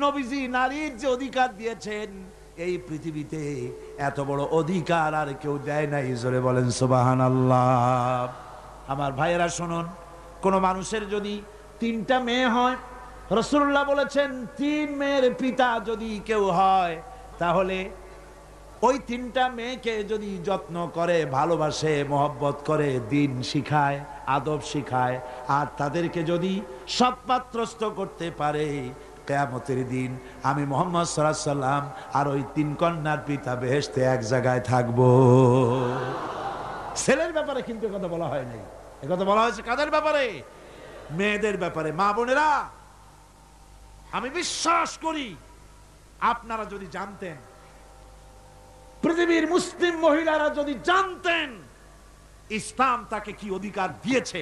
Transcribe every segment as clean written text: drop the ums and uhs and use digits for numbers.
নবীজি নারীর যে অধিকার দিয়েছেন, এই পৃথিবীতে এত বড় অধিকার আর কেউ দেয় নাই। জোরে বলেন সুবহানাল্লাহ। আমার ভাইয়েরা শুনুন, কোন মানুষের যদি 3টা মেয়ে হয়, রাসূলুল্লাহ বলেছেন 3 মেয়ের পিতা যদি কেউ হয়, তাহলে ওই 3টা মেয়েকে যদি যত্ন করে, ভালোবাসে, মহব্বত করে, দ্বীন শিখায়, আদব শিখায়, আর তাদেরকে যদি সৎপাত্রস্থ করতে পারে, কিয়ামতের দিন আমি মুহাম্মদ সাল্লাল্লাহু আলাইহি সাল্লাম আর ওই 3 কন্যার পিতা বেহেশতে এক জায়গায় থাকবো। ছেলের ব্যাপারে কিন্তু কথা বলা হয় নাই, কথা বলা হয়েছে কাদের ব্যাপারে? মেয়েদের ব্যাপারে। মা বোনেরা, আমি বিশ্বাস করি আপনারা যদি জানতেন, পৃথিবীর মুসলিম মহিলারা যদি জানতেন ইসলাম তাকে কি অধিকার দিয়েছে,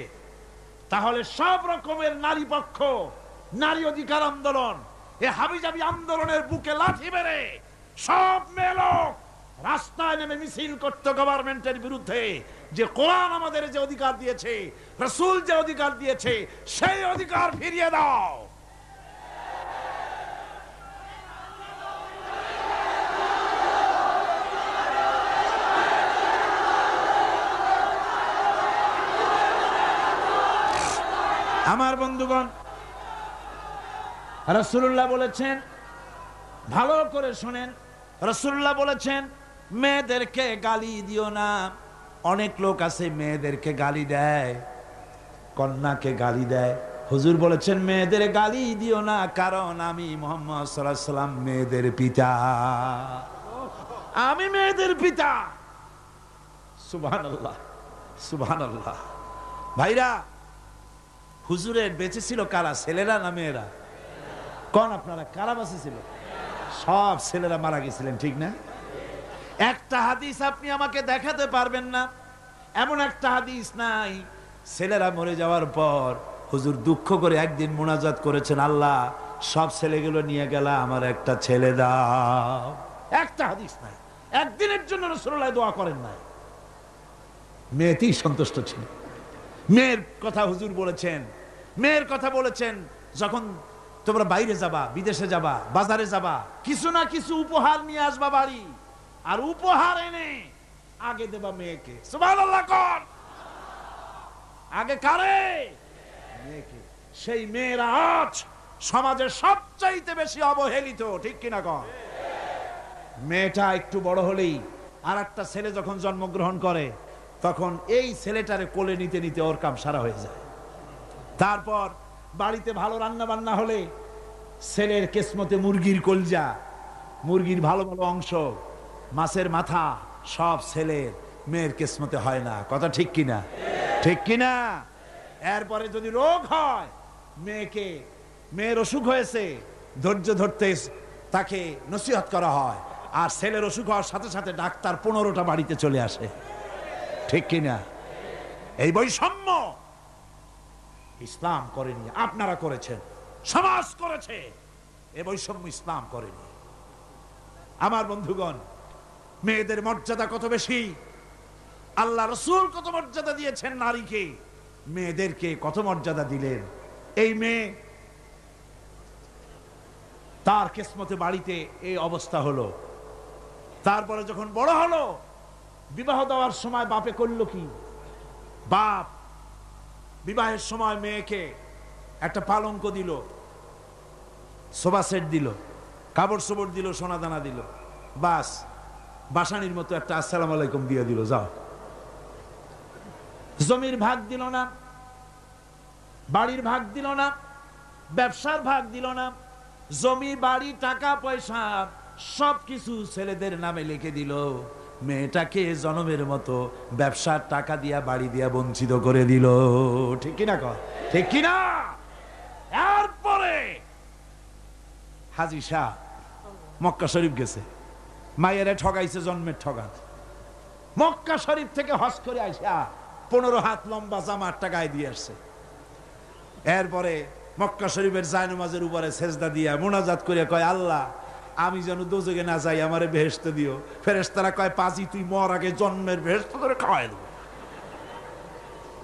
তাহলে সব রকমের নারী পক্ষ, নারী অধিকার আন্দোলন, এ হাবিজাবি আন্দোলনের বুকে লাঠি মেরে সব মেয়ে লোক রাস্তায় নেমে মিছিল করতে গভর্নমেন্টের বিরুদ্ধে, যে কোরআন আমাদের যে অধিকার দিয়েছে, রাসূল যে অধিকার দিয়েছে, সেই অধিকার ফিরিয়ে দাও। আমার বন্ধুগণ, রাসূলুল্লাহ বলেছেন, ভালো করে শোনেন, রাসূলুল্লাহ বলেছেন মেয়েদেরকে গালি দিও না। অনেক লোক আছে মেয়েদেরকে গালি দেয়, কন্যাকে গালি দেয়। হুজুর বলেছেন মেয়েদের গালি দিও না, কারণ আমি মুহাম্মদ সাল্লাল্লাহু আলাইহি সাল্লাম মেয়েদের পিতা, আমি মেয়েদের পিতা। সুবহানাল্লাহ, সুবহানাল্লাহ। ভাইরা, হুজুরের বেঁচে ছিল কারা, ছেলেরা না মেয়েরা? কোন আপনারা কারা বেঁচে ছিল? সব ছেলেরা মারা গেছিলেন, ঠিক না? একটা হাদিস আপনি আমাকে দেখাতে পারবেন না, এমন একটা হাদিস নাই ছেলেরা মরে যাওয়ার পর হুজুর দুঃখ করে একদিন মুনাজাত করেছেন, আল্লাহ সব ছেলেগুলো নিয়ে গেলা, আমার একটা ছেলে দাও। একটা হাদিস নাই, একদিনের জন্য রাসূলুল্লাহ দোয়া করেন নাই। মেয়েতেই সন্তুষ্ট ছিল। মেয়ের কথা হুজুর বলেছেন, মেয়ের কথা বলেছেন, যখন তোমরা বাইরে যাবা, বিদেশে যাবা, বাজারে যাবা, কিছু না কিছু উপহার নিয়ে আসবা বাড়ি, আর উপহার এনে আগে দেবা মেয়েকে। সুবহানাল্লাহ কোন? আগে কারে? মেয়েকে। সেই মেয়েরা আজ সমাজের সবচাইতে বেশি অবহেলিত, ঠিক কিনা কোন? মেয়েটা একটু বড় হলেই আর একটা ছেলে যখন জন্মগ্রহণ করে, তখন এই ছেলেটারে কোলে নিতে নিতে ওর কাম সারা হয়ে যায়। তারপর বাড়িতে ভালো রান্না বান্না হলে ছেলের কিসমতে মুরগির কলজা, মুরগির ভালো ভালো অংশ, মাছের মাথা, সব ছেলের, মেয়ের কিসমতে হয় না। কথা ঠিক কিনা? ঠিক কিনা? এরপরে যদি রোগ হয়, মেয়ের অসুখ হয়েছে, ধৈর্য ধরতে তাকে নসিহত করা হয়, আর ছেলের অসুখ হওয়ার সাথে সাথে ডাক্তার 15টা বাড়িতে চলে আসে, ঠিক কিনা? এই বৈষম্য ইসলাম করেনি, আপনারা করেছেন, সমাজ করেছে। এই বৈষম্য ইসলাম করেনি। আমার বন্ধুগণ, মেয়েদের মর্যাদা কত বেশি, আল্লাহ রাসূল কত মর্যাদা দিয়েছেন নারীকে, মেয়েদেরকে কত মর্যাদা দিলেন। এই মেয়ে, তার কিসমতে বাড়িতে এই অবস্থা হলো। তারপরে যখন বড় হলো, বিবাহ দেওয়ার সময় বাপে করলো কি? বাপ বিবাহের সময় মেয়েকে একটা পালঙ্ক দিল, সোফা সেট দিল, কাপড় চোপড় দিল, সোনা দানা দিল, বাস বাসানির মতো একটা আসসালামু আলাইকুম দিয়ে দিল, যাও। জমির ভাগ দিল না, বাড়ির ভাগ দিল না, ব্যবসার ভাগ দিল না, জমি বাড়ি টাকা পয়সা সবকিছু ছেলেদের নামে লিখে দিল। মেয়েটাকে জনমের মতো ব্যবসার টাকা দিয়া, বাড়ি দিয়া বঞ্চিত করে দিল, ঠিক কিনা? ঠিক কিনা? এরপরে হাজী শাহ মক্কা শরীফ গেছে, মায়েরা ঠগাইছে, জন্মের ঠগাত। মক্কা শরীফ থেকে হজ করে আইসা 15 হাত লম্বা জামা একটা গায়ে দিয়ে আসছে। এরপরে মক্কা শরীফের জায়নামাজের উপরে সেজদা দিয়া মুনাজাত করে কয়, আল্লাহ আমি যেন দোজখে না যাই, আমারে বেহেশত দিও। ফেরেশতারা কয়, পাজি তুই মর আগে জন্মের বেহেশত করে খাওয়াই দেব।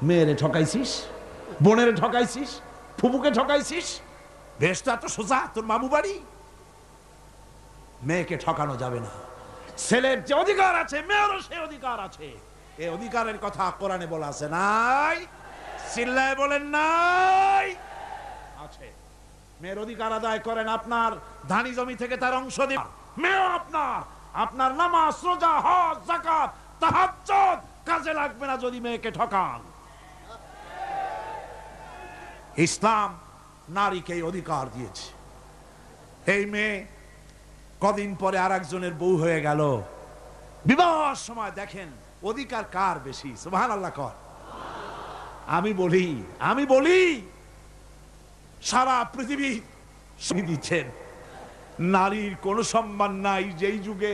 মেয়েরে ঠকাইছিস, বোনেরে ঠকাইছিস, ফুপুকে ঠকাইছিস, বেহেশত এত সোজা তোর মামু বাড়ি? মেয়েকে ঠকানো যাবে না। ছেলের যে অধিকার আছে মেয়েরও সে অধিকার আছে। এই অধিকারের কথা কোরআনে বলা আছে নাই? চিল্লায় বলেন নাই? আছে। মেয়ের অধিকার আদায় করেন, আপনার ধানি জমি থেকে তার অংশ দিন। মেয়েও আপনার নামাজ, রোজা, হজ, যাকাত, তাহাজ্জুদ কাজে লাগবে না যদি মেয়েকে ঠকান। ইসলাম নারীকে এই অধিকার দিয়েছে। এই মেয়ে কদিন পরে আরেকজনের বউ হয়ে গেল। বিবাহের সময় দেখেন অধিকার কার বেশি? সুবহানাল্লাহ কর। আমি বলি সারা পৃথিবী দিচ্ছেন, নারীর কোনো সম্মান নাই। যেই যুগে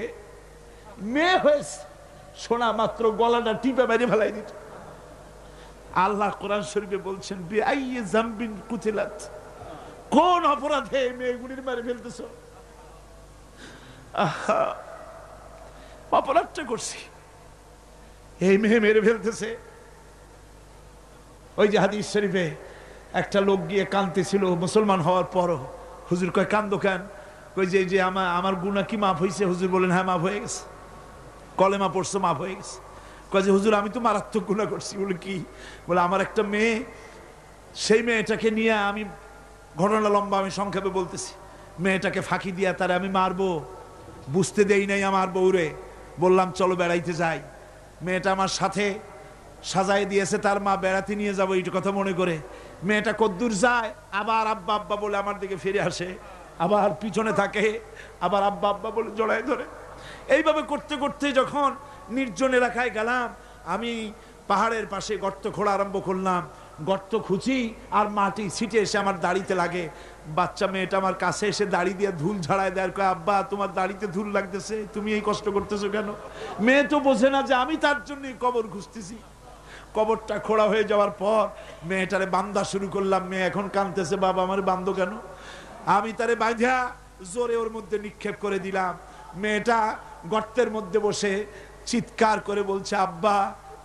মেয়ে হয়েছে শোনা মাত্র গলাটা টিপে মেরে ফেলাই দিত। আল্লাহ কোরআন শরীফে বলছেন বিআইয়ি যামবিন কুতিলাত, কোন অপরাধে মেয়েগুলির মেরে ফেলতেছ? অপরাধটা করছি, এই মেয়ে মেরে ফেলতেছে। ওই যে হাদিস শরীফে একটা লোক গিয়ে কাঁদতেছিল মুসলমান হওয়ার পরও। হুজুর কয় কান্দো কেন? কই যে আমার গুনাহ কি মাফ হয়েছে? হুজুর বলেন হ্যাঁ মাফ হয়ে গেছে, কলেমা পড়ছো মাফ হয়ে গেছে। কয় যে হুজুর আমি তো মারাত্মক গুনাহ করছি। বলে কি? বলে আমার একটা মেয়ে, সেই মেয়েটাকে নিয়ে আমি, ঘটনা লম্বা, আমি সংক্ষেপে বলতেছি, মেয়েটাকে ফাঁকি দিয়া তারে আমি মারবো, বুঝতে দেই নাই আমার বউরে। বললাম চলো বেড়াইতে যাই। মেয়েটা আমার সাথে সাজায় দিয়েছে, তার মা বেড়াতে নিয়ে যাবো এইটা কথা মনে করে। মেয়েটা কদ্দূর যায়, আবার আব্বা আব্বা বলে আমার দিকে ফিরে আসে, আবার পিছনে থাকে, আবার আব্বা আব্বা বলে জড়ায় ধরে। এইভাবে করতে করতে যখন নির্জন এলাকায় গেলাম, আমি পাহাড়ের পাশে গর্ত খোঁড়া আরম্ভ করলাম। গর্ত খুঁজি আর মাটি ছিটে এসে আমার দাড়িতে লাগে। বাচ্চা মেয়েটা আমার কাছে এসে দাড়ি দিয়ে ধুল ঝাড়ায় দেয়। কয় আব্বা তোমার দাড়িতে ধুল লাগতেছে, তুমি এই কষ্ট করতেছো কেন? মেয়ে তো বোঝে না যে আমি তার জন্যই কবর খুঁজতেছি। কবরটা খোঁড়া হয়ে যাওয়ার পর মেয়েটারে বান্ধা শুরু করলাম। মেয়ে এখন কাঁদতেছে, বাবা আমার বান্ধো কেন? আমি তারে বাঁধা জোরে ওর মধ্যে নিক্ষেপ করে দিলাম। মেয়েটা গর্তের মধ্যে বসে চিৎকার করে বলছে আব্বা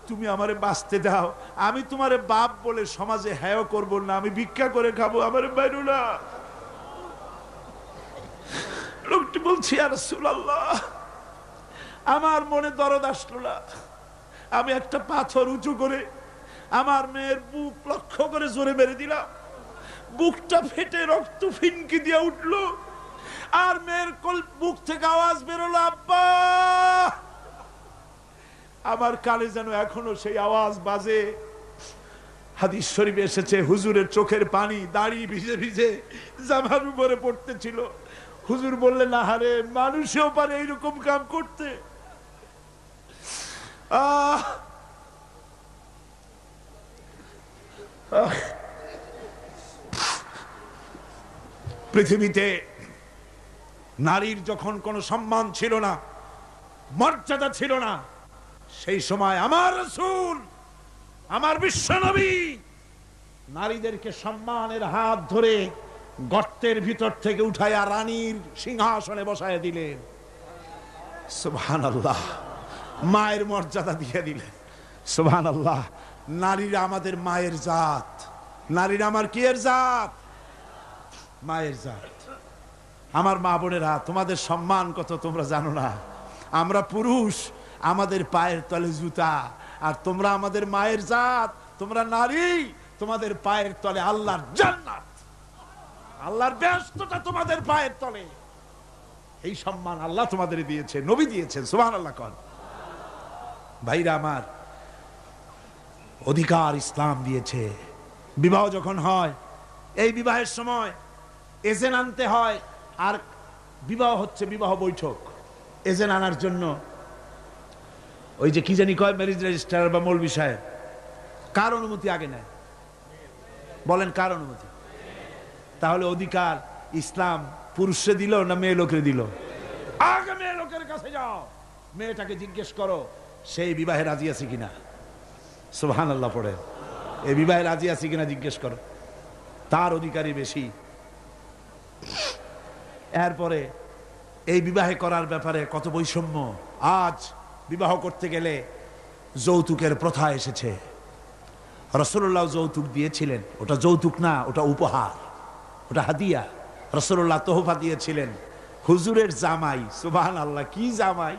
তুমি আমারে বাঁচতে দাও, আমি তোমারে বাপ বলে সমাজে হেয় করবো না, আমি ভিক্ষা করে খাবো, আমারে বাইরো না। লোকটি বলছি ইয়া রাসূলুল্লাহ, আমার মনে দরদ আসলো না। আমি একটা পাথর উঁচু করে আমার মেয়ের বুক লক্ষ্য করে জোরে মেরে দিলাম। বুকটা ফেটে রক্ত ফিনকি দিয়ে উঠলো, আর মেয়ের বুক থেকে আওয়াজ বেরোলো আব্বা। আমার কানে যেন এখনো সেই আওয়াজ বাজে। হাদিস শরীফে এসেছে হুজুরের চোখের পানি দাড়ি ভিজে ভিজে জামার উপরে পড়তেছিল। হুজুর বললেন আহারে, মানুষেও পারে এইরকম কাম করতে। পৃথিবীতে নারীর যখন কোনো সম্মান ছিল না, মর্যাদা ছিল না, সেই সময় আমার রাসূল, আমার বিশ্বনবী নারীদেরকে সম্মানের হাত ধরে গর্তের ভিতর থেকে উঠাইয়া রানীর সিংহাসনে বসায় দিলেন। সুবহানাল্লাহ, মায়ের মর্যাদা দিয়ে দিলেন। সুবহানাল্লাহ, নারীরা আমাদের মায়ের জাত। নারীরা আমার কি এর জাত? মায়ের জাত। আমার মা বোনেরা, তোমাদের সম্মান কত তোমরা জানো না। আমরা পুরুষ, আমাদের পায়ের তলে জুতা, আর তোমরা আমাদের মায়ের জাত। তোমরা নারী, তোমাদের পায়ের তলে আল্লাহর জান্নাত, আল্লাহর বেহেশতটা তোমাদের পায়ের তলে। এই সম্মান আল্লাহ তোমাদের দিয়েছে, নবী দিয়েছেন। সুবহানাল্লাহ কর। ভাইরা আমার, অধিকার ইসলাম দিয়েছে। বিবাহ যখন হয়, এই বিবাহের সময় এজেন্ট আনতে হয়। আর বিবাহ হচ্ছে বিবাহ বৈঠক। এজেন্ট আনার জন্য ওই যে কি জানি কয় ম্যারেজ রেজিস্ট্রার বা মৌলবি সাহেব, কার অনুমতি আগে নেয়? বলেন কার অনুমতি? তাহলে অধিকার ইসলাম পুরুষে দিল না মেয়ে লোকের দিল? আগে মেয়ে লোকের কাছে যাও, মেয়েটাকে জিজ্ঞেস করো সেই বিবাহে রাজি আছে কিনা। সুবহানাল্লাহ পড়ে, এই বিবাহে রাজি আছে কিনা জিজ্ঞেস করো, তার অধিকারই বেশি। এরপরে এই বিবাহে করার ব্যাপারে কত বৈষম্য। আজ বিবাহ করতে গেলে যৌতুকের প্রথা এসেছে। রাসূলুল্লাহ যৌতুক দিয়েছিলেন, ওটা যৌতুক না, ওটা উপহার, ওটা হাদিয়া। রাসূলুল্লাহ তোহফা দিয়েছিলেন। হুজুরের জামাই, সুবহানাল্লাহ, কি জামাই!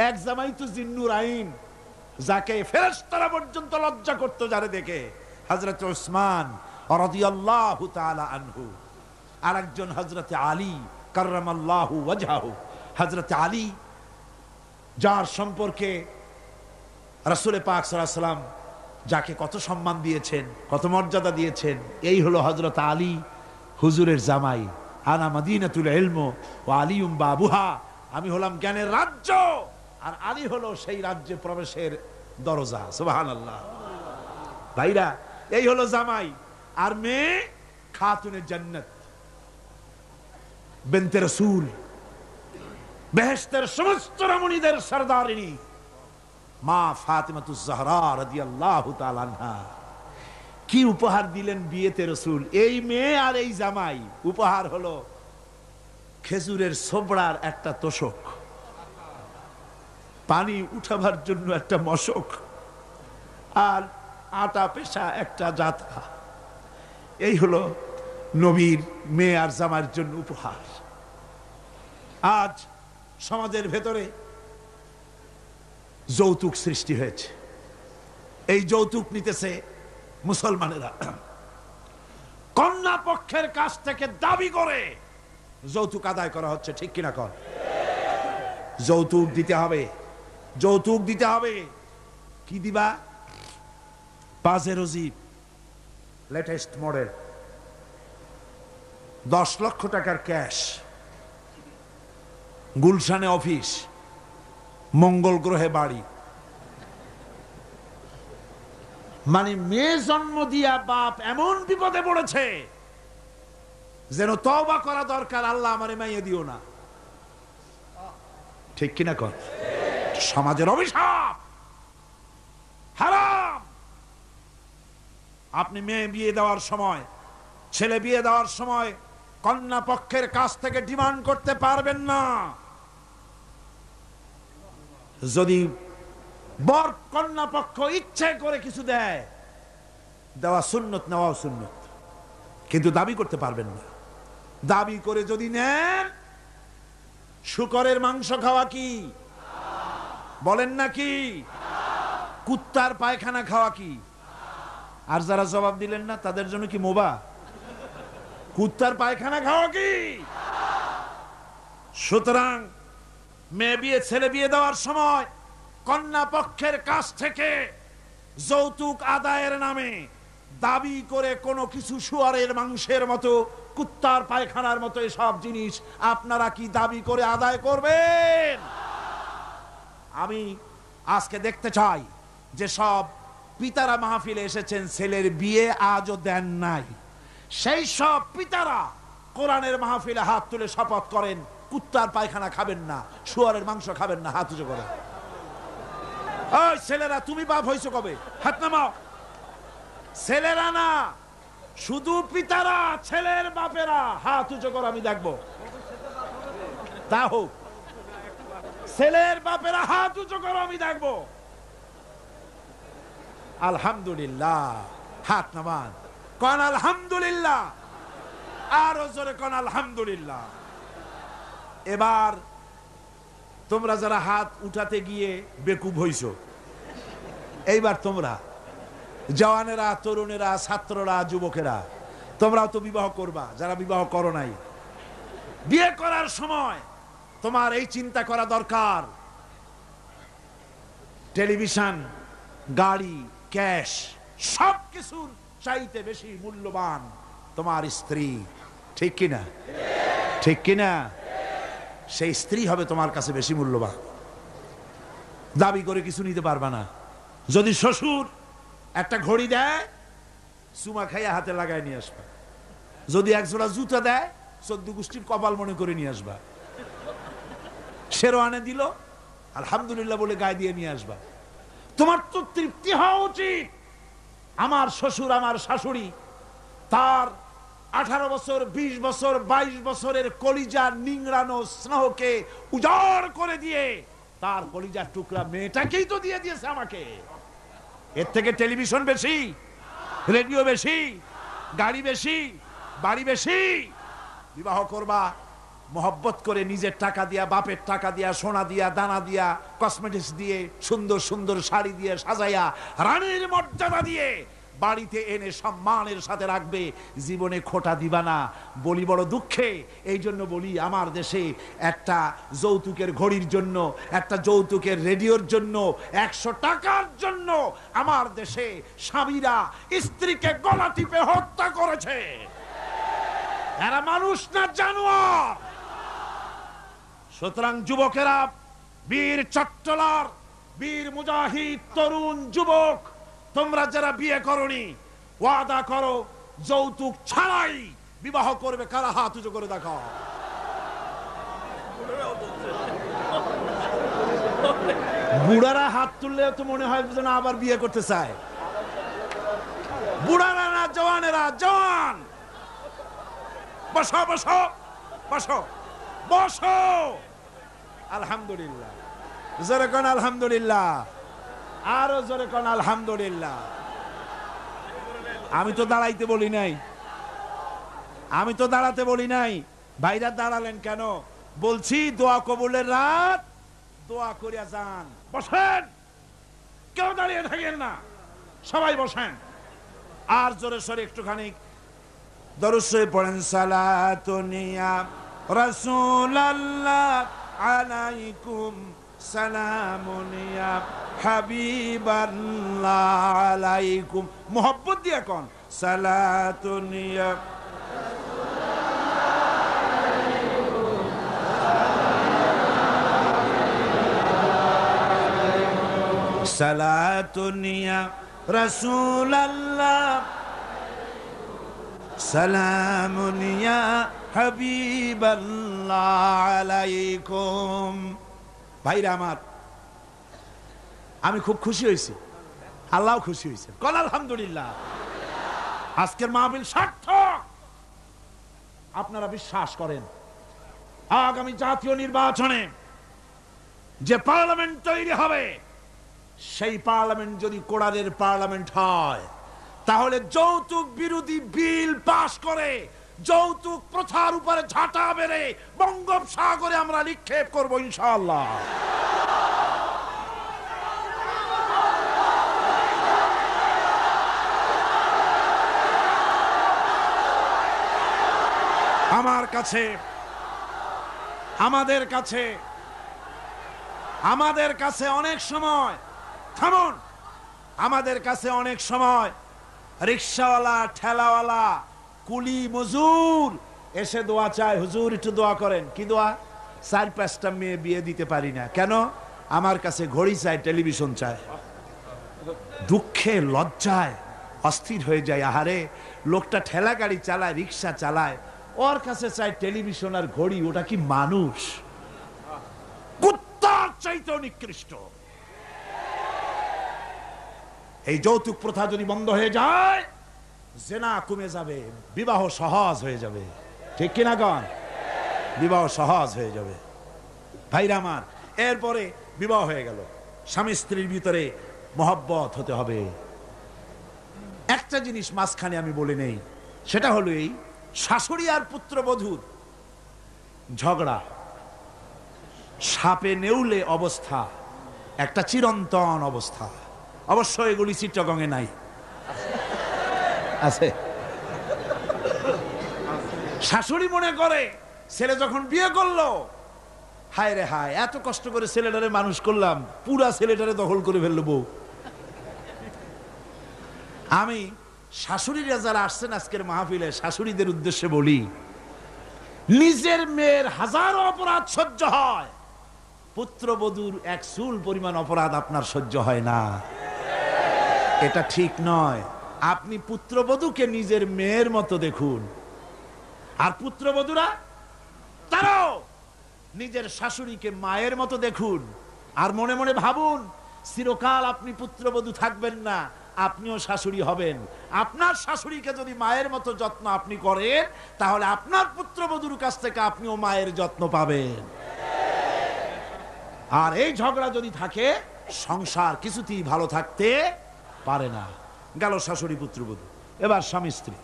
এক জামাই তো জিন্নুর আইন, যাকে ফেরেশতারা পর্যন্ত লজ্জা করতো যারে দেখে, হযরত উসমান রাদিয়াল্লাহু তাআলা আনহু। আরেকজন হযরত আলী কাররামাল্লাহু ওয়াজহাহু। হযরত আলী, যার সম্পর্কে রাসূল পাক সাল্লাল্লাহু আলাইহি ওয়াসাল্লাম যাকে কত সম্মান দিয়েছেন, কত মর্যাদা দিয়েছেন, এই হলো হযরত আলী হুজুরের জামাই। আনা মাদিনাতুল ইলম ওয়া আলিয়ুম বাবুহা, আমি হলাম জ্ঞানের রাজ্য, আর আলী হলো সেই রাজ্যে প্রবেশের দরজা। সুবহানাল্লাহ। ভাইরা, এই হলো জামাই। আর মেয়ে খাতুনে জান্নাত, বিনতে রাসূল, বেহেশতের সমস্ত রমণীদের সরদারিনী মা ফাতিমাতুজ জাহরা রাদিয়াল্লাহু তাআলা আনহা। কি উপহার দিলেন বিয়েতে রাসূল! এই মেয়ে আর এই জামাই, উপহার হলো খেজুরের ছোবড়ার একটা তোশক, পানি উঠাবার জন্য একটা মশক, আর আটা পেশা একটা জাতা। এই হলো নবীর মেয়ে আর জামাইয়ের জন্য উপহার। আজ সমাজের ভেতরে যৌতুক সৃষ্টি হয়েছে। এই যৌতুক নিতেছে মুসলমানেরা, কন্যা পক্ষের কাছ থেকে দাবি করে যৌতুক আদায় করা হচ্ছে। ঠিক কিনা কর? যৌতুক দিতে হবে, যৌতুক দিতে হবে। কি দিবা? পাজেরো জিপ, লেটেস্ট মডেল, 10 লক্ষ টাকার ক্যাশ, গুলশানে অফিস, মঙ্গল গ্রহে বাড়ি। মানে মেয়ে জন্ম দিয়া বাপ এমন বিপদে পড়েছে যেন তওবা করা দরকার, আল্লাহ আমারে মাইয়ে দিও না। ঠিক কিনা কর? সমাজের অভিশাপ, হারাম। আপনি মেয়ে বিয়ে দেওয়ার সময়, ছেলে বিয়ে দেওয়ার সময় কন্যা পক্ষের কাছ থেকে ডিমান্ড করতে পারবেন না। যদি বর কন্যা পক্ষ ইচ্ছে করে কিছু দেয়, দেওয়া সুন্নত, নেওয়াও সুন্নত, কিন্তু দাবি করতে পারবেন না। দাবি করে যদি নেন, শুকরের মাংস খাওয়া কি? বলেন না কি? কুত্তার পায়খানা খাওয়া কি? আর যারা জবাব দিলেন না তাদের জন্য কি মোবা? কুত্তার পায়খানা খাওয়া কি? সুতরাং মেয়ে বিয়ে, ছেলে বিয়ে দেওয়ার সময় কন্যা পক্ষের কাছ থেকে যৌতুক আদায়ের নামে দাবি করে কোনো কিছু শুয়ারের মাংসের মতো, কুত্তার পায়খানার মতো এসব জিনিস আপনারা কি দাবি করে আদায় করবেন? আমি আজকে দেখতে চাই যে সব পিতারা মাহফিলে এসেছেন, ছেলের বিয়ে আজও দেন নাই, সেই সব পিতারা কোরআনের মাহফিলে হাত তুলে শপথ করেন কুত্তার পায়খানা খাবেন না, শুয়ারের মাংস খাবেন না। হাত উঁচু করেন। ওই ছেলেরা, তুমি বাপ হইছো কবে? হাত নামাও। ছেলেরা না, শুধু পিতারা, ছেলের বাপেরা হাত উঁচু করো, আমি দেখবো। তা হোক, ছেলের বাপেরা হাত উঁচু করো, আমি দেখবো। আলহামদুলিল্লাহ, হাত নামান, কোন আলহামদুলিল্লাহ, আরো জোরে কোন আলহামদুলিল্লাহ। এবার তোমরা যারা হাত উঠাতে গিয়ে বেকুব হইছো, এইবার তোমরা জওয়ানেরা, তরুণেরা, ছাত্ররা, যুবকেরা, তোমরাও তো বিবাহ করবা, যারা বিবাহ করো নাই। বিয়ে করার সময় তোমার এই চিন্তা করা দরকার, টেলিভিশন, গাড়ি, ক্যাশ, সবকিছুর চাইতে বেশি মূল্যবান তোমার স্ত্রী। ঠিক কিনা? ঠিক কিনা? সেই স্ত্রী হবে তোমার কাছে বেশি মূল্যবান। দাবি করে কিছু নিতে পারবা না। যদি শ্বশুর একটা ঘড়ি দেয়, চুমা খাইয়া হাতে লাগায় নিয়ে আসবা। যদি একজোড়া জুতা দেয়, 14 গোষ্ঠীর কপাল মনে করে নিয়ে আসবা। শেরওয়ানে দিল, আলহামদুলিল্লাহ বলে গায়ে দিয়ে নিয়ে আসবা। তোমার তো তৃপ্তি হওয়া উচিত। আমার শ্বশুর, আমার শাশুড়ি, তার 18 বছর, 20 বছর, 22 বছরের কলিজার নিংড়ানো স্নেহকে উজাড় করে দিয়ে তার কলিজার টুকরা মেয়েটাকেই তো দিয়ে দিয়েছে আমাকে। এর থেকে টেলিভিশন বেশি, রেডিও বেশি, গাড়ি বেশি, বাড়ি বেশি? বিবাহ করবা, মোহব্বত করে নিজের টাকা দিয়া, বাপের টাকা দিয়া, সোনা দিয়া, দানা দিয়া, কসমেটিক্স দিয়ে, সুন্দর সুন্দর শাড়ি দিয়ে সাজাইয়া, রানীর মর্যাদা দিয়ে বাড়িতে এনে সম্মানের সাথে রাখবে, জীবনে খোটা দিবা না। বলি বড় দুঃখে, এই জন্য বলি আমার দেশে একটা যৌতুকের ঘড়ির জন্য, একটা যৌতুকের রেডিওর জন্য, 100 টাকার জন্য আমার দেশে স্বামীরা স্ত্রীকে গলা টিপে হত্যা করেছে। এরা মানুষ না জানোয়ার। সুতরাং যুবকেরা, বীর চট্টলার, বীর মুজাহিদ, তরুণ যুবক, তোমরা যারা বিয়ে করনি, ওয়াদা করো যৌতুক ছাড়াই বিবাহ করবে। কারা হাত উঁচু করে দেখাও। বুড়ারা হাত তুললে তো মনে হয় যেন আবার বিয়ে করতে চায়। বুড়ারা না, জওয়ানেরা। জওয়ান বসো বসো বসো বসো। আলহামদুলিল্লাহ, জোরে কোন আলহামদুলিল্লাহ, আরো জোরে কোন আলহামদুলিল্লাহ। আমি তো দাঁড়াইতে বলি নাই, আমি তো দাঁড়াতে বলি নাই। ভাইরা দাঁড়ালেন কেন? বলছি দোয়া কবুলের রাত, দোয়া করিয়া যান। বসেন, কেউ দাঁড়িয়ে থাকেন না, সবাই বসেন। আর জোরে সরে একটুখানি দরুদ শরীফ পড়েন। সালাতুনিয়া রাসূলুল্লাহ আলাইকুম সালামুনিয়া হাবিবাল্লাহ আলাইকুম। মোহব্বত দিয়া কোন সালাতুনিয়া সালাতুনিয়া রাসূলুল্লাহ সালামুনিয়া হাবিবাল্লাহ আলাইকুম। ভাইরা আমার, আমি খুব খুশি হয়েছি, আল্লাহ খুশি হয়েছে। কল আলহামদুলিল্লাহ। আজকের মাহফিল সার্থক। আপনারা বিশ্বাস করেন আগামী জাতীয় নির্বাচনে যে পার্লামেন্ট তৈরি হবে, সেই পার্লামেন্ট যদি কোরআনের পার্লামেন্ট হয়, তাহলে যৌতুক বিরোধী বিল পাশ করে যৌতুক প্রথার উপরে ঝাঁটা বেড়ে বঙ্গোপসাগরে আমরা নিক্ষেপ করবো ইনশাআল্লাহ। আমার কাছে, আমাদের কাছে অনেক সময়, থামুন, আমাদের কাছে অনেক সময় রিকশাওয়ালা, ঠেলাওয়ালা, কুলি, মজুর এসে দোয়া চায়, হুজুর একটু দোয়া করেন। কি দোয়া? 4-5টা মেয়ে বিয়ে দিতে পারি না। কেন? আমার কাছে ঘড়ি চায়, টেলিভিশন চায়। দুঃখে লজ্জায় অস্থির হয়ে যায়। আহারে, লোকটা ঠেলা গাড়ি চালায়, রিক্সা চালায়, ওর কাছে চায় টেলিভিশন আর ঘড়ি। ওটা কি মানুষ? কুত্তার চাইতেও নিকৃষ্ট। এই যৌতুক প্রথা যদি বন্ধ হয়ে যায়, জেনা কমে যাবে, বিবাহ সহজ হয়ে যাবে। ঠিক কিনা কন? বিবাহ সহজ হয়ে যাবে। ভাইরা আমার, এরপরে বিবাহ হয়ে গেল, স্বামী স্ত্রীর ভিতরে মহব্বত হতে হবে। একটা জিনিস মাঝখানে আমি বলে নেই, সেটা হলো এই শাশুড়ি আর পুত্রবধূর ঝগড়া, সাপে নেউলে অবস্থা, একটা চিরন্তন অবস্থা। অবশ্য এগুলি চিত্রগঙ্গে নাই, আছে। শাশুড়ি মনে করে ছেলে যখন বিয়ে করলো, হায় রে হায়, এত কষ্ট করে ছেলেটারে মানুষ করলাম, পুরা ছেলেটারে দখল করে ফেললো বউ। আমি শাশুড়িরা যারা আসছেন আজকের মাহফিলে, শাশুড়িদের উদ্দেশ্যে বলি, নিজের মেয়ের হাজারো অপরাধ সহ্য হয়, পুত্রবধূর এক চুল পরিমাণ অপরাধ আপনার সহ্য হয় না। এটা ঠিক নয়। আপনি পুত্রবধূকে নিজের মেয়ের মতো দেখুন, আর পুত্রবধূরা তারাও নিজের শাশুড়িকে মায়ের মতো দেখুন। আর মনে মনে ভাবুন, চিরকাল আপনি পুত্রবধূ থাকবেন না, আপনিও শাশুড়ি হবেন। আপনার শাশুড়িকে যদি মায়ের মতো যত্ন আপনি করেন, তাহলে আপনার পুত্রবধূর কাছ থেকে আপনিও মায়ের যত্ন পাবেন। আর এই ঝগড়া যদি থাকে, সংসার কিছুতেই ভালো থাকতে পারে না। গেল শাশুড়ি পুত্রবধূ। এবার স্বামী স্ত্রী।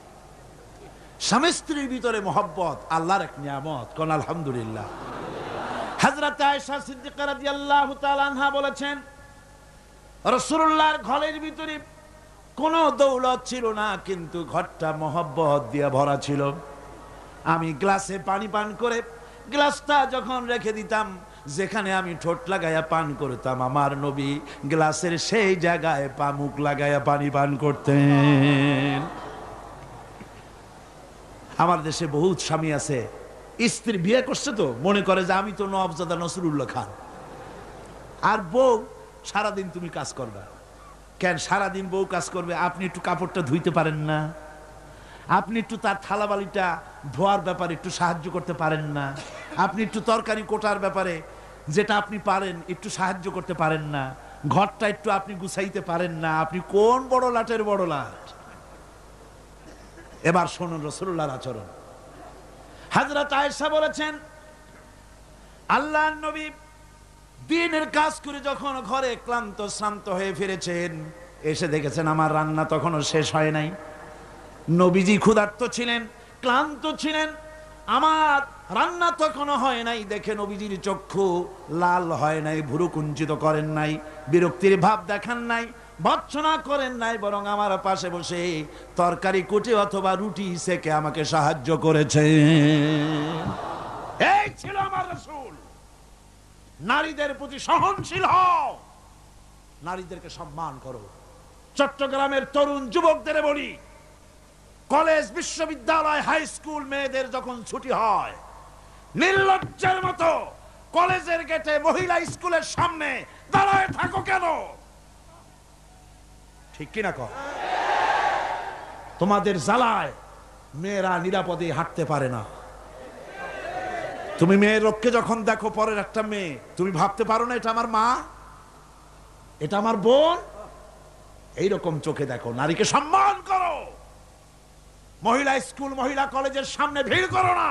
স্বামী স্ত্রীর ভিতরে মহব্বত আল্লাহর এক নিয়ামত, কোন আলহামদুলিল্লাহ। হযরত আয়েশা সিদ্দিকা রাদিয়াল্লাহু তাআলা আনহা বলেছেন, রাসূলুল্লাহর ঘরের ভিতরে কোনো দৌলত ছিল না, কিন্তু ঘরটা মহব্বত দিয়ে ভরা ছিল। আমি গ্লাসে পানি পান করে গ্লাসটা যখন রেখে দিতাম, যেখানে আমি ঠোঁট লাগাইয়া পান করতাম, আমার নবী গ্লাসের সেই জায়গায় পা মুখ লাগাইয়া পানি পান করতেন। আমার দেশে বহুত স্বামী আছে, স্ত্রী বিয়ে করছে তো মনে করে যে আমি তো নওয়াবজাদা নসরুল্লাহ খান, আর বউ সারাদিন তুমি কাজ করবে। কেন সারাদিন বউ কাজ করবে? আপনি একটু কাপড়টা ধুইতে পারেন না? আপনি একটু তার থালাবালিটা ধোয়ার ব্যাপারে একটু সাহায্য করতে পারেন না? আপনি একটু তরকারি কোটার ব্যাপারে যেটা আপনি পারেন একটু সাহায্য করতে পারেন না? ঘরটা একটু আপনি গুছাইতে পারেন না? আপনি কোন বড় লাটের বড় লাট? এবার শুনুন রাসূলুল্লাহর আচরণ। হযরত আয়েশা বলেছেন, আল্লাহর নবী দিনের কাজ করে যখন ঘরে ক্লান্ত শ্রান্ত হয়ে ফিরেছেন, এসে দেখেছেন আমার রান্না তখনও শেষ হয় নাই। নবীজি ক্ষুধার্ত ছিলেন, ক্লান্ত ছিলেন, আমার রান্না তখনও হয় নাই দেখে নবীজির চক্ষু লাল হয় নাই, ভুরু কুঞ্চিত করেন নাই, বিরক্তির ভাব দেখান নাই, ভর্ৎসনা করেন নাই, বরং আমার পাশে বসে তরকারি কুটে অথবা রুটি সেকে আমাকে সাহায্য করেছে। এই ছিল আমার রাসূল। নারীদের প্রতি সহনশীল হও, নারীদেরকে সম্মান করো। চট্টগ্রামের তরুণ যুবকদের বলি, কলেজ বিশ্ববিদ্যালয় হাই স্কুল মেয়েদের যখন ছুটি হয়, নির্লজ্জের মতো কলেজের গেটে মহিলা স্কুলের সামনে দাঁড়ায় থাকো কেন? ঠিক কিনা কর? তোমাদের জ্বালায় মেয়েরা নিরাপদে হাঁটতে পারে না। তুমি মেয়ের লোককে যখন দেখো, পরের একটা মেয়ে, তুমি ভাবতে পারো না এটা আমার মা, এটা আমার বোন? এইরকম চোখে দেখো। নারীকে সম্মান করো। মহিলা স্কুল মহিলা কলেজের সামনে ভিড় করো না,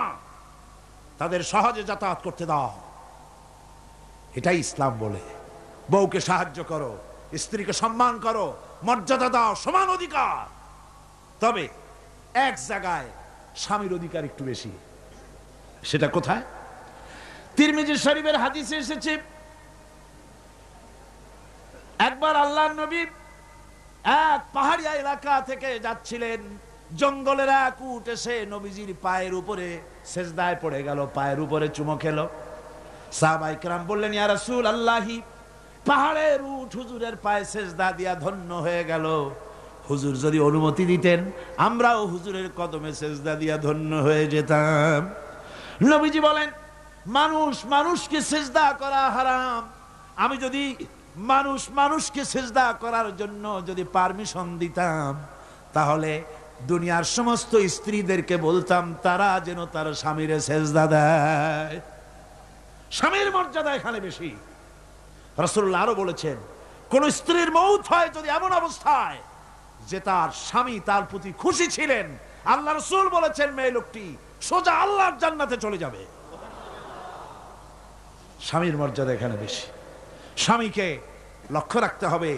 তাদের সহজে যাতায়াত করতে দাও। এটাই ইসলাম বলে। বউকে সাহায্য করো, স্ত্রীকে সম্মান করো, মর্যাদা দাও, সমান অধিকার। তবে এক জায়গায় স্বামীর অধিকার একটু বেশি। সেটা কোথায়? তিরমিজি শরীফের হাদিসে এসেছে, একবার আল্লাহর নবী এক পাহাড়িয়া এলাকা থেকে যাচ্ছিলেন, জঙ্গলের এক উট এসে নবীজির পায়ের উপরে সেজদায় পড়ে গেল, পায়ের উপরে চুমো খেলো। সাহাবায়ে কেরাম বললেন, ইয়া রাসূলুল্লাহি, পাহাড়ের উট হুজুরের পায়ে সেজদা দিয়া ধন্য হয়ে গেল। হুজুর যদি অনুমতি দিতেন, আমরাও হুজুরের কদমে সেজদা দিয়া ধন্য হয়ে যেতাম। নবীজি বলেন, মানুষ মানুষকে সেজদা করা হারাম। আমি যদি মানুষকে সেজদা করার জন্য যদি পারমিশন দিতাম, তাহলে দুনিয়ার সমস্ত স্ত্রীদেরকে বলতাম তারা যেন তার স্বামীরে সেজদা দেয়। স্বামীর মর্যাদা এখানে বেশি। রাসূলুল্লাহ আরো বলেছেন, কোন স্ত্রীর মউত হয় যদি এমন অবস্থায় যে তার স্বামী তার প্রতি খুশি ছিলেন, আল্লাহ রাসূল বলেছেন মেয়ে লোকটি সোজা আল্লাহর জান্নাতে চলে যাবে। স্বামীর মর্যাদা এখানে বেশি। স্বামীকে লক্ষ্য রাখতে হবে,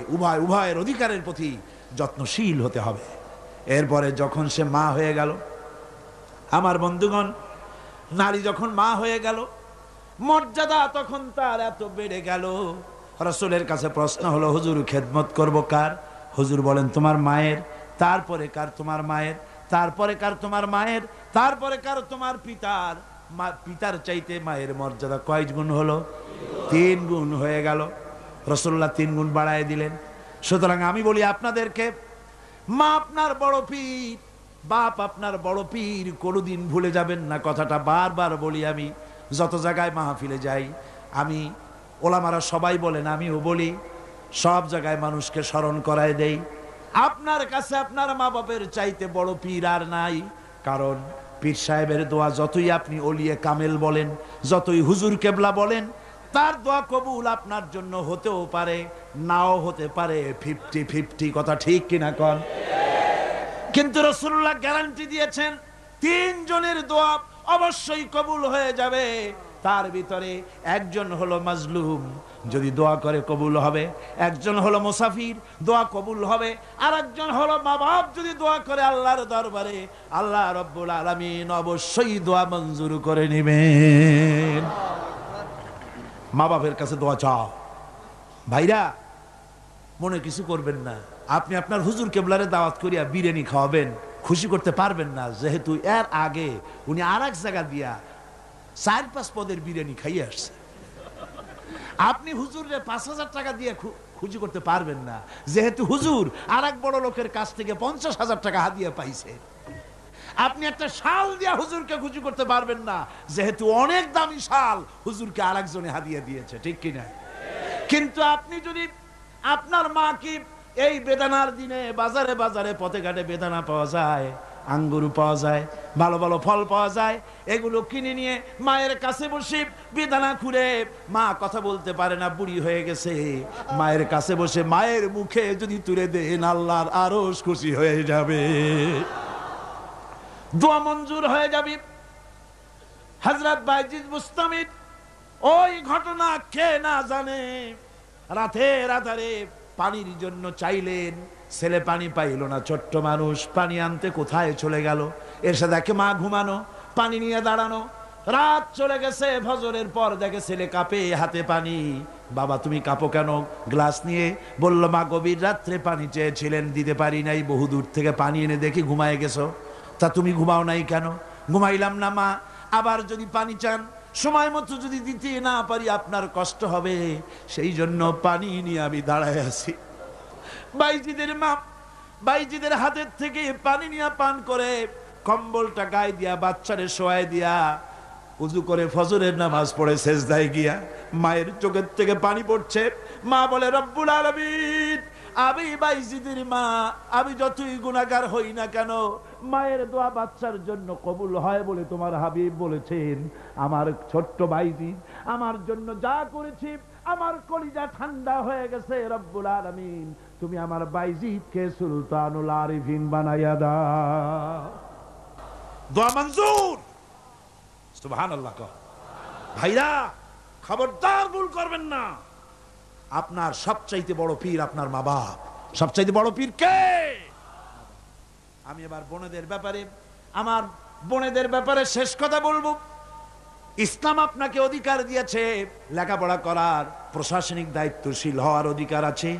উভয়ের অধিকারের প্রতি যত্নশীল হতে হবে। এরপরে যখন সে মা হয়ে গেল, আমার বন্ধুগণ, নারী যখন মা হয়ে গেল, মর্যাদা তখন তার এত বেড়ে গেল। রাসূলের কাছে প্রশ্ন হলো, হুজুর খেদমত করব কার? হুজুর বলেন, তোমার মায়ের, তারপরে কার? তোমার মায়ের, তারপরে কার? তোমার মায়ের, তারপরে কার? তোমার পিতার। পিতার চাইতে মায়ের মর্যাদা কয় গুণ হলো? 3 গুণ হয়ে গেল। রাসূলুল্লাহ 3 গুণ বাড়ায় দিলেন। সুতরাং আমি বলি আপনাদেরকে, মা আপনার বড় পীর, বাপ আপনার বড় পীর, কোনোদিন ভুলে যাবেন না। কথাটা বারবার বলি আমি, যত জায়গায় মাহফিলে যাই, আমি ওলামারা সবাই বলেন, আমিও বলি, সব জায়গায় মানুষকে স্মরণ করায় দেই, আপনার কাছে আপনার মা বাপের চাইতে বড় পীর আর নাই। কারণ পীর সাহেবের দোয়া যতই আপনি ওলিয়ে কামেল বলেন, যতই হুজুর কেবলা বলেন, তার দোয়া কবুল আপনার জন্য হতেও পারে, নাও হতে পারে, 50-50। কথা ঠিক কিনা কন? কিন্তু রাসূলুল্লাহ গ্যারান্টি দিয়েছেন 3 জনের দোয়া অবশ্যই কবুল হয়ে যাবে। তার ভিতরে একজন হলো মাজলুম, যদি দোয়া করে কবুল হবে। একজন হলো মুসাফির, দোয়া কবুল হবে। আর একজন হলো মা বাপ, যদি দোয়া করে আল্লাহর দরবারে, আল্লাহ রাব্বুল আলামিন অবশ্যই দোয়া মঞ্জুর করে নেবেন। মা বাপের কাছে দোয়া চাও। ভাইরা, মনে কিছু করবেন না। আপনি আপনার হুজুর কেবলারে দাওয়াত করিয়া বিরিয়ানি খাওয়াবেন, খুশি করতে পারবেন না, যেহেতু এর আগে উনি আর এক জায়গা দিয়া 4-5 পদের বিরিয়ানি খাইয়ে আসছে। আপনি হুজুরে 5,000 টাকা দিয়ে খুশি করতে পারবেন না, যেহেতু হুজুর আর এক বড় লোকের কাছ থেকে 50,000 টাকা হাদিয়া পাইছে। আপনি একটা শাল দিয়া হুজুরকে খুশি করতে পারবেন না, যেহেতু অনেক দামি শাল হুজুরকে আর একজনে হাদিয়া দিয়েছে, ঠিক কিনা? কিন্তু আপনি যদি আপনার মা কি এই বেদানার দিনে বাজারে বাজারে পথে ঘাটে বেদানা পাওয়া যায়, আঙ্গুর পাওয়া যায়, ভালো ভালো ফল পাওয়া যায়, এগুলো কিনে নিয়ে মায়ের কাছে বসে বেদানা খুলে, মা কথা বলতে পারে না, বুড়ি হয়ে গেছে, মায়ের কাছে বসে মায়ের মুখে যদি তুলে দেন, আল্লাহর আরশ খুশি হয়ে যাবে, দোয়া মঞ্জুর হয়ে যাবে। হযরত বাইজিদ বুস্তামি ওই ঘটনা কে না জানে, রাতের আধারে পানির জন্য চাইলেন, ছেলে পানি পাইল না, ছোট্ট মানুষ, পানি আনতে কোথায় চলে গেল, এসে দেখে মা ঘুমানো, পানি নিয়ে দাঁড়ানো। রাত চলে গেছে, ফজরের পর দেখে ছেলে কাঁপে, হাতে পানি। বাবা তুমি কাঁপো কেন? গ্লাস নিয়ে বলল, মা গভীর রাত্রে পানি চেয়েছিলেন, দিতে পারি নাই, বহু দূর থেকে পানি এনে দেখি ঘুমায় গেছো। তা তুমি ঘুমাও নাই কেন? ঘুমাইলাম না মা, আবার যদি পানি চান সময় মতো যদি দিতে না পারি আপনার কষ্ট হবে, সেই জন্য পানি নিয়ে আমি দাঁড়ায় আছি। বাইজিদের মা বাইজিদের হাতের থেকে পানি নিয়ে পান করে, কম্বলটা গায়ে দিয়া বাচ্চারে শোয়ায় দিয়া উযু করে ফজরের নামাজ পড়ে সেজদায় গিয়া মায়ের চোখের থেকে পানি পড়ছে। মা বলে, রব্বুল আলামিন, আমি বাইজিদের মা, আমি যতই গুনাহগার হই না কেন, মায়ের দোয়া বাচ্চার জন্য কবুল হয় বলে তোমার হাবিব বলেছেন। আমার ছোট্ট বাইজিদ আমার জন্য যা করেছি, আমার কলিজা ঠান্ডা হয়ে গেছে। রব্বুল আলামিন, তুমি আমার বাইজিদকে সুলতানুল আরিফিন বানাইয়া দাও। দোয়া মঞ্জুর, সুবহানাল্লাহ। ভাইরা, খবরদার ভুল করবেন না। আপনার সবচাইতে বড় পীর আপনার মা বাপ। সবচাইতে বড় পীর কে? আমি এবার বোনেদের ব্যাপারে, আমার বোনেদের ব্যাপারে শেষ কথা বলবো। ইসলাম আপনাকে অধিকার দিয়েছে লেখাপড়া করার, প্রশাসনিক দায়িত্বশীল হওয়ার অধিকার আছে,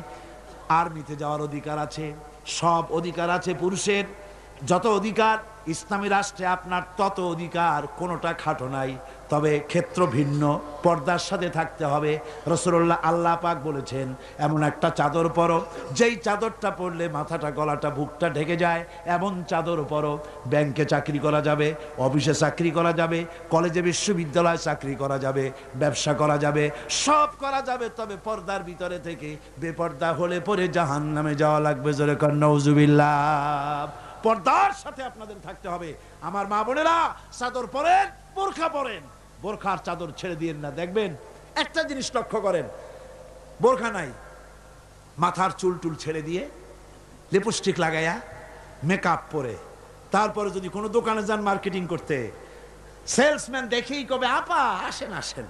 আর্মিতে যাওয়ার অধিকার আছে, সব অধিকার আছে পুরুষের। যত অধিকার ইসলামী রাষ্ট্রে আপনার তত অধিকার, কোনোটা খাটো নাই। তবে ক্ষেত্র ভিন্ন, পর্দার সাথে থাকতে হবে। রাসূলুল্লাহ, আল্লাহ পাক বলেছেন, এমন একটা চাদর পরো, যেই চাদরটা পরলে মাথাটা, গলাটা, বুকটা ঢেকে যায়, এমন চাদর পরো। ব্যাংকে চাকরি করা যাবে, অফিসে চাকরি করা যাবে, কলেজে বিশ্ববিদ্যালয়ে চাকরি করা যাবে, ব্যবসা করা যাবে, সব করা যাবে, তবে পর্দার ভিতরে থেকে। বেপর্দা হলে পরে জাহান্নামে যাওয়া লাগবে। জোরে কর নাউজুবিল্লাহ। পর্দার সাথে আপনাদের থাকতে হবে। আমার মা বোনেরা, চাদর পরেন, বোরখা পরেন, বোরখার চাদর ছেড়ে দিয়েন না। দেখবেন একটা জিনিস লক্ষ্য করেন, বোরখা নাই, মাথার চুল টুল ছেড়ে দিয়ে, লিপস্টিক লাগাইয়া, মেকআপ পরে, তারপরে যদি কোনো দোকানে যান মার্কেটিং করতে, সেলসম্যান দেখেই কবে, আপা আসেন আসেন,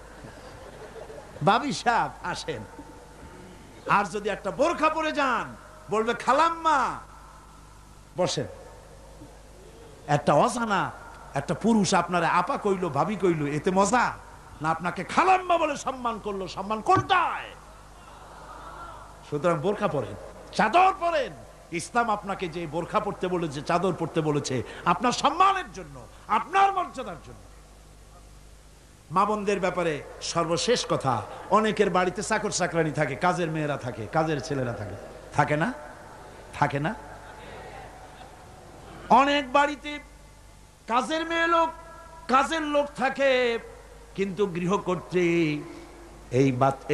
বাবি সাহেব আসেন। আর যদি একটা বোরখা পরে যান, বলবে খালাম্মা বসেন। একটা অজানা একটা পুরুষ আপনারা আপা কইলো, ভাবি কইলো, এতে মজা না? আপনাকে খালাম্মা বলে সম্মান করলো, সম্মান কোনটায়? সুতরাং বোরখা পরেন, চাদর পরেন। ইসলাম আপনাকে যে বোরখা পড়তে বলেছে, চাদর পড়তে বলেছে, আপনার সম্মানের জন্য, আপনার মর্যাদার জন্য। মা বোনদের ব্যাপারে সর্বশেষ কথা, অনেকের বাড়িতে চাকর চাকরানি থাকে, কাজের মেয়েরা থাকে, কাজের ছেলেরা থাকে, থাকে না? থাকে না? অনেক বাড়িতে কাজের মেয়ে লোক, কাজের লোক থাকে, কিন্তু গৃহকর্ত্রী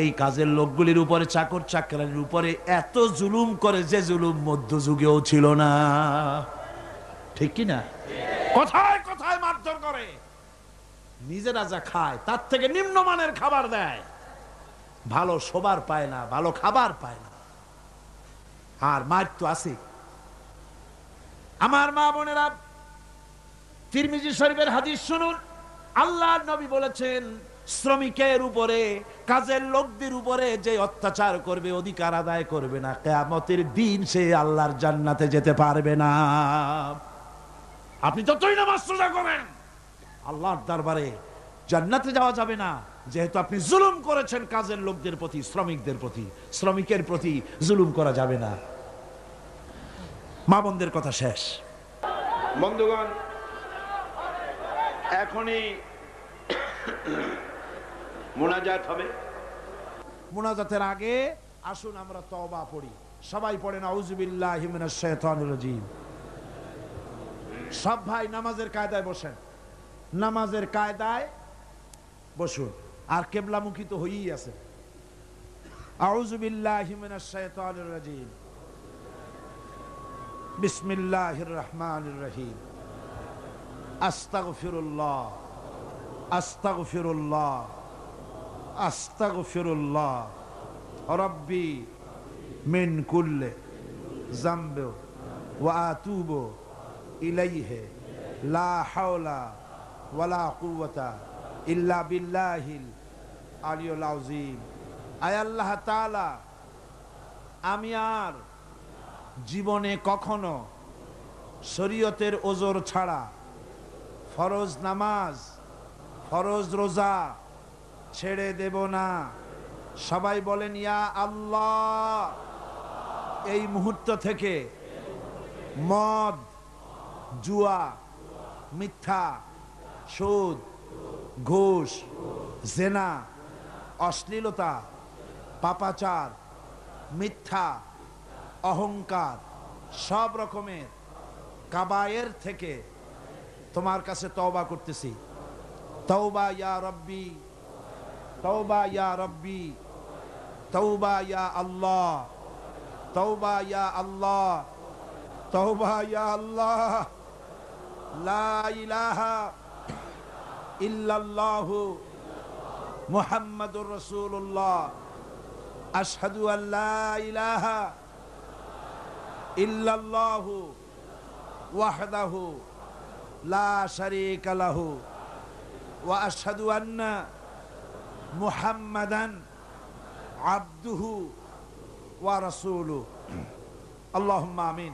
এই কাজের লোকগুলির উপরে, চাকর চাকরানির উপরে এত জুলুম করে, যে জুলুম মধ্যযুগেও ছিল না। ঠিক কি না? কথায় কথায় মারধর করে, নিজেরা যা খায় তার থেকে নিম্নমানের খাবার দেয়, ভালো শোবার পায় না, ভালো খাবার পায় না, আর মার তো আছে। আমার মা বোনেরা, তিরমিজি শরীফের হাদিস শুনুন। আল্লাহর নবী বলেছেন, শ্রমিকের উপরে, কাজের লোকদের উপরে যে অত্যাচার করবে, অধিকার আদায় করবে না, কিয়ামতের দিন সে আল্লাহর জান্নাতে যেতে পারবে না। আপনি যতই নামাজ রোজা করেন, আল্লাহর দরবারে জান্নাতে যাওয়া যাবে না, যেহেতু আপনি জুলুম করেছেন কাজের লোকদের প্রতি, শ্রমিকদের প্রতি। শ্রমিকের প্রতি জুলুম করা যাবে না। মা বোনদের কথা শেষ। বন্ধুগণ, এখনই মুনাজাত হবে। মুনাজাতের আগে আসুন আমরা তওবা পড়ি। সবাই পড়েন আউযুবিল্লাহি মিনাশ শাইতানির রাজীম। সব ভাই নামাজের কায়দায় বসেন, নামাজের কায়দায় বসুন, আর কিবলামুখী তো হয়েই আছে। আউযুবিল্লাহি মিনাশ শাইতানির রাজীম। বিসমিল্লাহির রহমানির রহিম। আস্তাগফিরুল্লাহ, আস্তাগফিরুল্লাহ, আস্তাগফিরুল্লাহ রাব্বি মিন কুল্লি যামবি ওয়া আতুবু ইলাইহি লা হাওলা ওয়ালা কুওয়াতা ইল্লা বিল্লাহিল আলিয়্যিল আযীম। আয় আল্লাহ তাআলা, আমি আর জীবনে কখনো শরীয়তের ওজর ছাড়া ফরজ নামাজ, ফরজ রোজা ছেড়ে দেব না। সবাই বলেন ইয়া আল্লাহ। এই মুহূর্ত থেকে মদ, জুয়া, মিথ্যা, সুদ, ঘুষ, জেনা, অশ্লীলতা, পাপাচার, মিথ্যা, অহংকার, সব রকমের কাবায়ের থেকে তোমার কাছে তওবা করতেছি। তওবা ইয়া রব্বি, তওবা ইয়া রব্বি, তওবা ইয়া আল্লাহ, তওবা ইয়া আল্লাহ, তওবা ইয়া আল্লাহ। লা ইলাহা ইল্লাল্লাহু মুহাম্মাদুর রাসূলুল্লাহ। আশহাদু আল্লা ইলাহা ইল্লাল্লাহু ওয়াহদাহু লা শারীকা লাহু ওয়া আশহাদু আন্না মুহাম্মাদান আবদুহু ওয়া রাসূলুহু। আল্লাহুম্মা আমিন।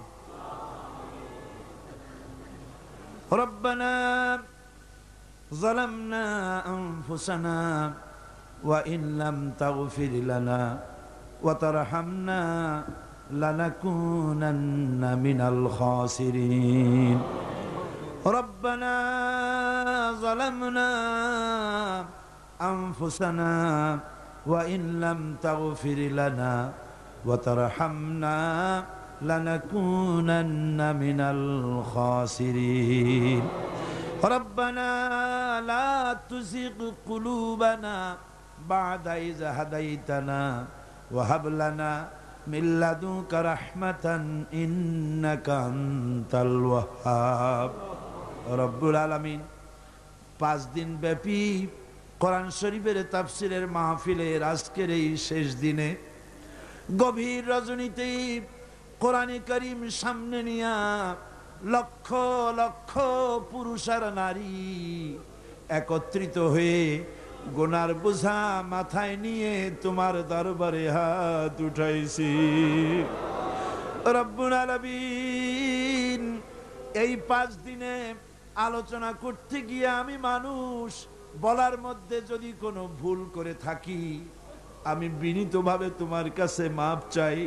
রব্বানা যালামনা আনফুসানা ওয়া ইন লাম তাগফির লানা ওয়া তারহামনা লানাকুনান্না মিনাল খাসিরিন। ربنا ظلمنا أنفسنا وإن لم تغفر لنا وترحمنا لنكونن من الخاسرين. ربنا لا تزغ قلوبنا بعد إذ هديتنا وهب لنا من لدنك رحمة إنك أنت الوهاب. রব্বুল আলামিন 5 দিন ব্যাপী কোরআন শরীফের তাফসীরের মাহফিলের আজকের এই শেষ দিনে গভীর রজনীতে কোরআনে কারীম সামনে নিয়া লক্ষ লক্ষ পুরুষ আর নারী একত্রিত হয়ে গুনার বোঝা মাথায় নিয়ে তোমার দরবারে হাত উঠাইছি। রব্বুল আলামিন, এই 5 দিনে আলোচনা করতে গিয়ে আমি মানুষ, বলার মধ্যে যদি কোনো ভুল করে থাকি আমি বিনীতভাবে তোমার কাছে মাপ চাই।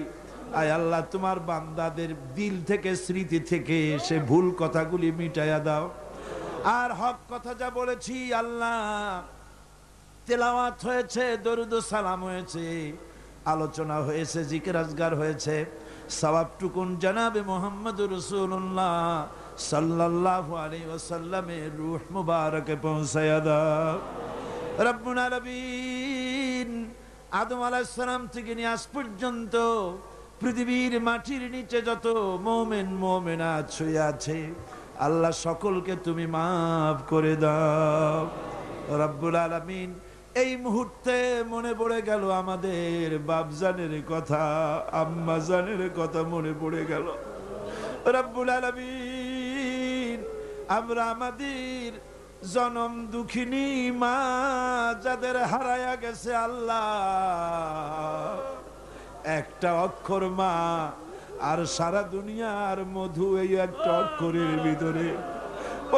আয় আল্লাহ, তোমার বান্দাদের দিল থেকে, স্মৃতি থেকে সে ভুল কথাগুলি মিটাইয়া দাও। আর হক কথা যা বলেছি আল্লাহ, তেলাওয়াত হয়েছে, দরুদ ও সালাম হয়েছে, আলোচনা হয়েছে, জিকির আজগার হয়েছে, সওয়াবটুকুন জনাবে মুহাম্মদুর রাসূলুল্লাহ সাল্লাল্লাহু আলাইহি ওয়াসাল্লামের রূহ মুবারকে পৌঁছায়া দাও। রব্বুল আলামিন, আদম আলাইহিস সালাম থেকে নিয়ে আজ পর্যন্ত পৃথিবীর মাটির নিচে যত মুমিন মুমিনাত শুয়ে আছে আল্লাহ সকলকে তুমি মাফ করে দাও। রব্বুল আলামিন, এই মুহূর্তে মনে পড়ে গেল আমাদের বাপজানের কথা, আম্মাজানের কথা মনে পড়ে গেল। রব্বুল আলামিন, আমরা আমাদের জনম দুঃখিনী মা যাদের হারায়া গেছে আল্লাহ, একটা অক্ষর মা আর সারা দুনিয়ার মধু এই একটা অক্ষরের ভিতরে।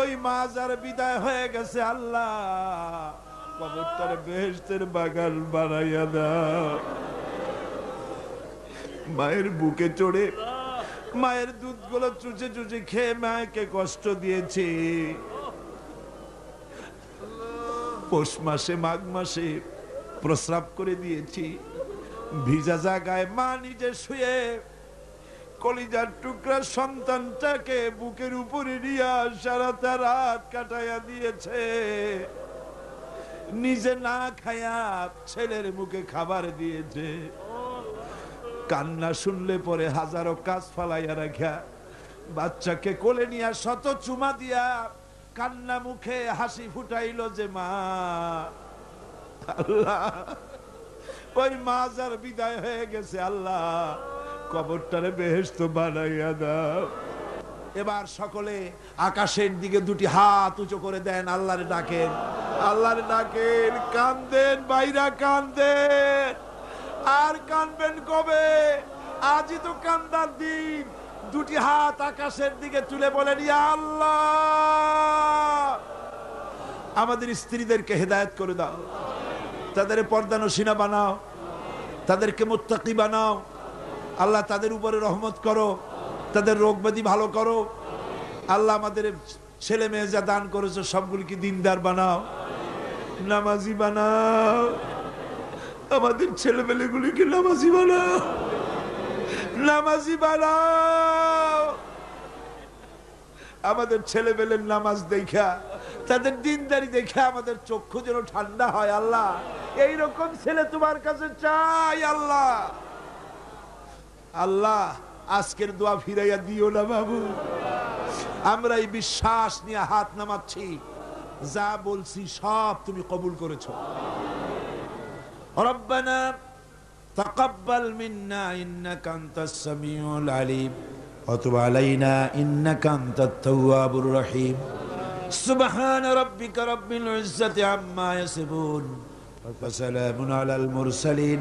ওই মা যার বিদায় হয়ে গেছে আল্লাহ, কবরটার বেহেশতের বাগান বানাইয়া দাও। মায়ের বুকে চড়ে মায়ের দুধগুলো চুচে চুচে খেয়ে মাকে কষ্ট দিয়েছি। পৌষ মাসে মাঘ মাসে প্রস্রাব করে দিয়েছি। ভিজা জায়গায় মা নিজে শুয়ে কলিজার টুকরা সন্তানটাকে বুকের উপরে নিয়ে সারাটা রাত কাটাইয়া দিয়েছে। নিজে না খায়া ছেলের মুখে খাবার দিয়েছে। কান্না শুনলে পরে হাজারো কাজ ফালাইয়া রাখা বাচ্চাকে কোলে নিয়ে শত চুমা দিয়া কান্না মুখে হাসি ফুটাইল যে মা। আল্লাহ, ওই মা যার বিদায় হয়ে গেছে আল্লাহ, কবরটারে বেহেশত বানাইয়া দাও। এবার সকলে আকাশের দিকে দুটি হাত উঁচু করে দেন, আল্লাহরে ডাকেন, আল্লাহরে ডাকেন, কান্দেন ভাইরা, কান্দেন। আর কানবেন কবে? আজই তো কান্দার দিন। দুটি হাত আকাশের দিকে তুলে বলেন, ইয়া আল্লাহ, আমাদের স্ত্রীদেরকে হেদায়েত করে দাও, তাদের পর্দানশীনা বানাও, তাদেরকে মুত্তাকি বানাও। আল্লাহ, তাদের উপরে রহমত করো, তাদের রোগ ব্যাধি ভালো করো। আল্লাহ, আমাদের ছেলে মেয়ে যা দান করেছো সবগুলিকে দিনদার বানাও, নামাজি বানাও। আমাদের ছেলেমেয়েগুলিকে নামাজি বানাও, নামাজি বানাও। আমাদের ছেলেমেয়ের নামাজ দেখা, তাদের দিনদারি দেখে আমাদের চক্ষু যেন ঠান্ডা হয়। আল্লাহ, এইরকম ছেলে তোমার কাছে চাই। আল্লাহ, আল্লাহ, আজকের দোয়া ফিরাইয়া দিও না বাবু। আমরা এই বিশ্বাস নিয়ে হাত নামাচ্ছি, যা বলছি সব তুমি কবুল করেছো। রব্বানা তাকাব্বাল মিন্না ইন্নাকা আনতাস সামিউল আলিম ওয়া তুব আলাইনা ইন্নাকা আনতাত তাওয়াবুর রহিম। সুবহানা রাব্বিকা রাব্বিল ইজ্জাতি আম্মা ইয়াসিফুন ওয়া সালামুন আলাল মুরসালিন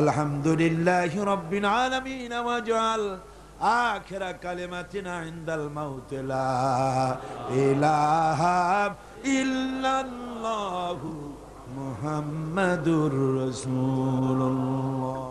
আলহামদুলিল্লাহি রাব্বিল আলামিন। ওয়াজআল আখিরা কালিমাতিনা ইনদাল মাউত লা ইলাহা ইল্লাল্লাহু মুহাম্মাদুর রাসূলুল্লাহ।